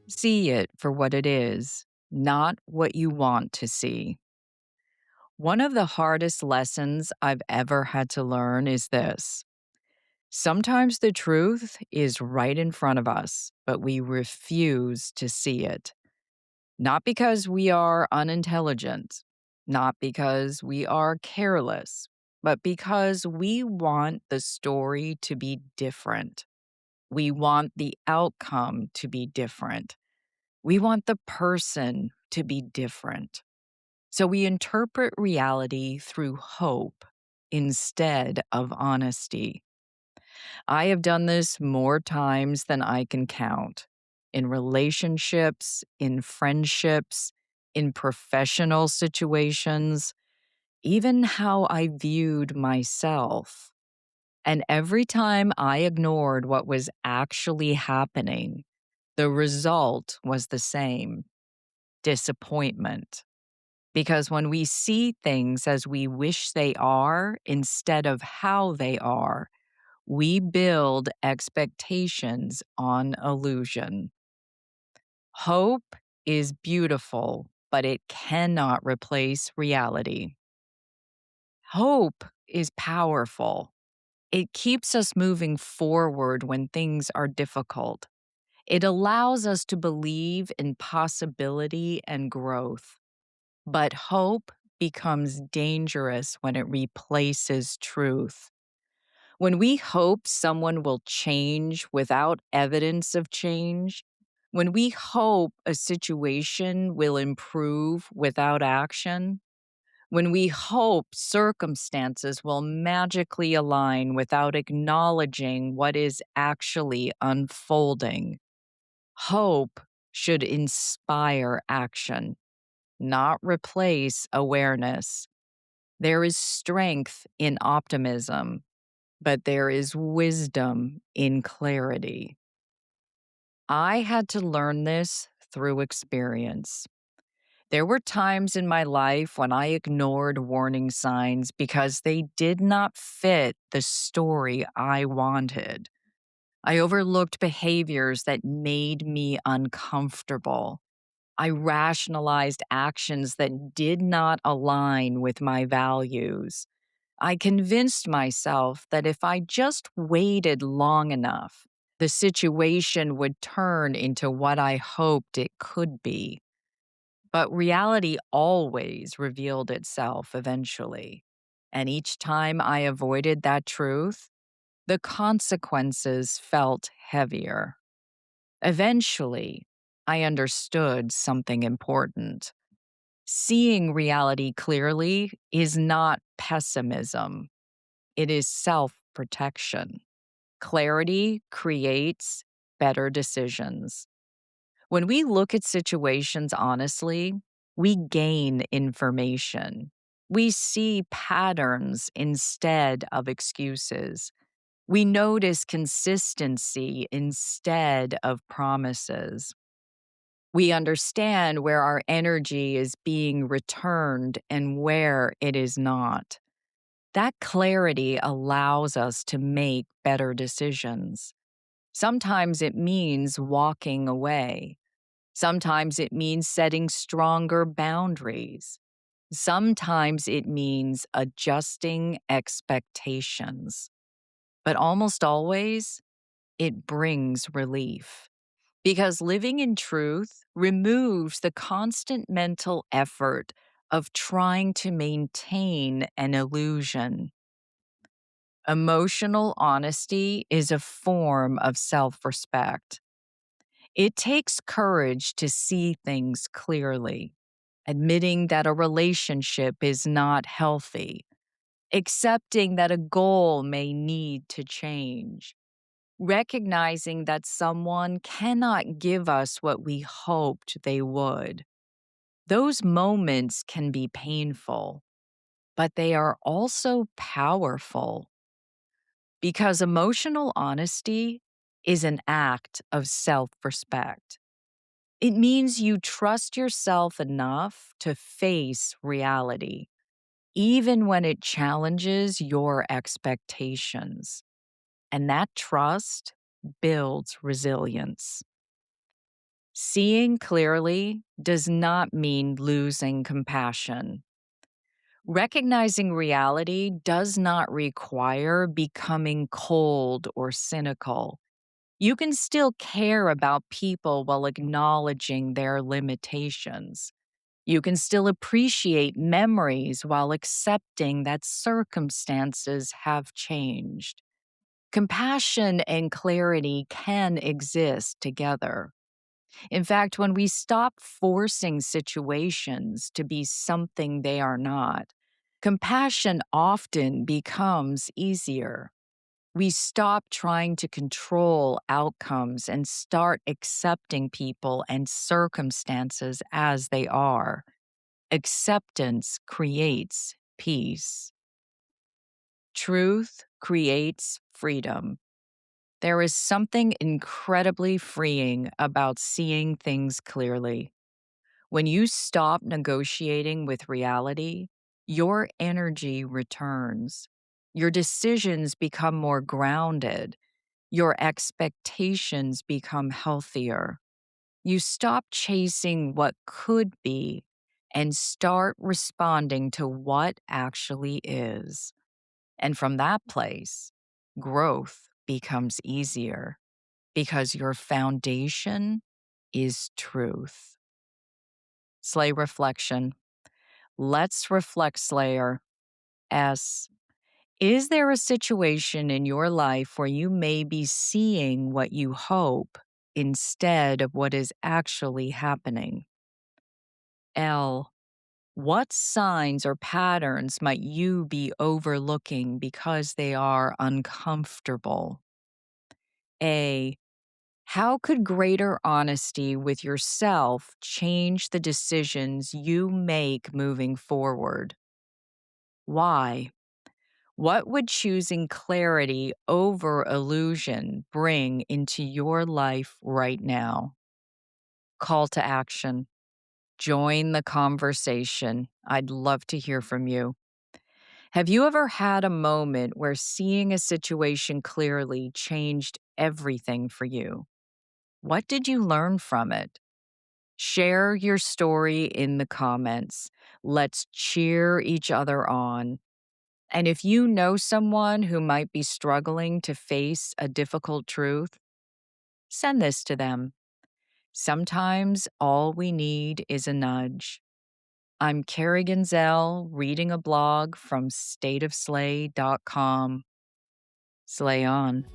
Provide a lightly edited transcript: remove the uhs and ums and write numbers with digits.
See it for what it is, not what you want to see. One of the hardest lessons I've ever had to learn is this. Sometimes the truth is right in front of us, but we refuse to see it. Not because we are unintelligent, not because we are careless, but because we want the story to be different. We want the outcome to be different. We want the person to be different. So we interpret reality through hope instead of honesty. I have done this more times than I can count in relationships, in friendships, in professional situations, even how I viewed myself. And every time I ignored what was actually happening, the result was the same: disappointment. Because when we see things as we wish they are instead of how they are, we build expectations on illusion. Hope is beautiful, but it cannot replace reality. Hope is powerful. It keeps us moving forward when things are difficult. It allows us to believe in possibility and growth. But hope becomes dangerous when it replaces truth. When we hope someone will change without evidence of change, when we hope a situation will improve without action, when we hope circumstances will magically align without acknowledging what is actually unfolding, hope should inspire action, not replace awareness. There is strength in optimism, but there is wisdom in clarity. I had to learn this through experience. There were times in my life when I ignored warning signs because they did not fit the story I wanted. I overlooked behaviors that made me uncomfortable. I rationalized actions that did not align with my values. I convinced myself that if I just waited long enough, the situation would turn into what I hoped it could be. But reality always revealed itself eventually. And each time I avoided that truth, the consequences felt heavier. Eventually, I understood something important. Seeing reality clearly is not pessimism, it is self protection. Clarity creates better decisions. When we look at situations honestly, we gain information. We see patterns instead of excuses. We notice consistency instead of promises. We understand where our energy is being returned and where it is not. That clarity allows us to make better decisions. Sometimes it means walking away. Sometimes it means setting stronger boundaries. Sometimes it means adjusting expectations. But almost always, it brings relief. Because living in truth removes the constant mental effort of trying to maintain an illusion. Emotional honesty is a form of self respect. It takes courage to see things clearly, admitting that a relationship is not healthy, accepting that a goal may need to change, recognizing that someone cannot give us what we hoped they would. Those moments can be painful, but they are also powerful because emotional honesty is an act of self respect. It means you trust yourself enough to face reality, even when it challenges your expectations. And that trust builds resilience. Seeing clearly does not mean losing compassion. Recognizing reality does not require becoming cold or cynical. You can still care about people while acknowledging their limitations. You can still appreciate memories while accepting that circumstances have changed. Compassion and clarity can exist together. In fact, when we stop forcing situations to be something they are not, compassion often becomes easier. We stop trying to control outcomes and start accepting people and circumstances as they are. Acceptance creates peace. Truth creates freedom. There is something incredibly freeing about seeing things clearly. When you stop negotiating with reality, your energy returns. Your decisions become more grounded. Your expectations become healthier. You stop chasing what could be and start responding to what actually is. And from that place, growth becomes easier because your foundation is truth. Slay reflection. Let's reflect, Slayer. S. Is there a situation in your life where you may be seeing what you hope instead of what is actually happening? L. What signs or patterns might you be overlooking because they are uncomfortable? A. How could greater honesty with yourself change the decisions you make moving forward? Why? What would choosing clarity over illusion bring into your life right now? Call to action. Join the conversation. I'd love to hear from you. Have you ever had a moment where seeing a situation clearly changed everything for you? What did you learn from it? Share your story in the comments. Let's cheer each other on. And if you know someone who might be struggling to face a difficult truth, send this to them. Sometimes all we need is a nudge. I'm Carrie Genzel, reading a blog from stateofslay.com. Slay on.